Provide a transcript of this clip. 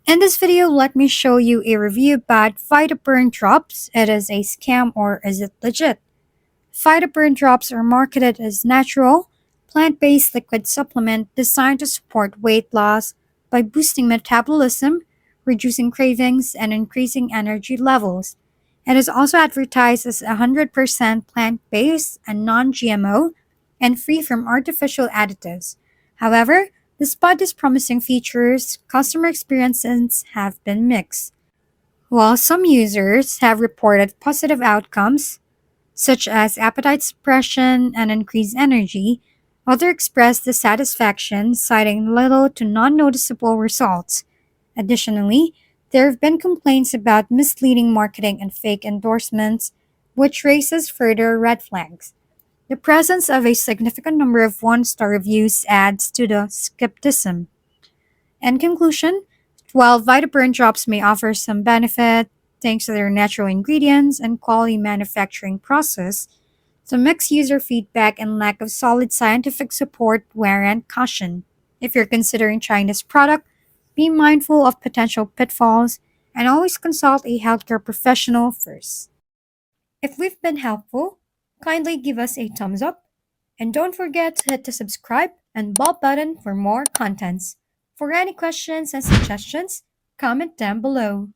In this video, let me show you a review about Vittaburn Drops. It is a scam or is it legit? Vittaburn Drops are marketed as natural, plant-based liquid supplement designed to support weight loss by boosting metabolism, reducing cravings, and increasing energy levels. It is also advertised as 100% plant-based and non-GMO and free from artificial additives. However, despite these promising features, customer experiences have been mixed. While some users have reported positive outcomes, such as appetite suppression and increased energy, others expressed dissatisfaction, citing little to non noticeable results. Additionally, there have been complaints about misleading marketing and fake endorsements, which raises further red flags. The presence of a significant number of one-star reviews adds to the skepticism. In conclusion, while Vitaburn drops may offer some benefit thanks to their natural ingredients and quality manufacturing process, the mixed user feedback and lack of solid scientific support warrant caution. If you're considering trying this product, be mindful of potential pitfalls and always consult a healthcare professional first. If we've been helpful, kindly give us a thumbs up and don't forget to hit the subscribe and bell button for more contents. For any questions and suggestions, comment down below.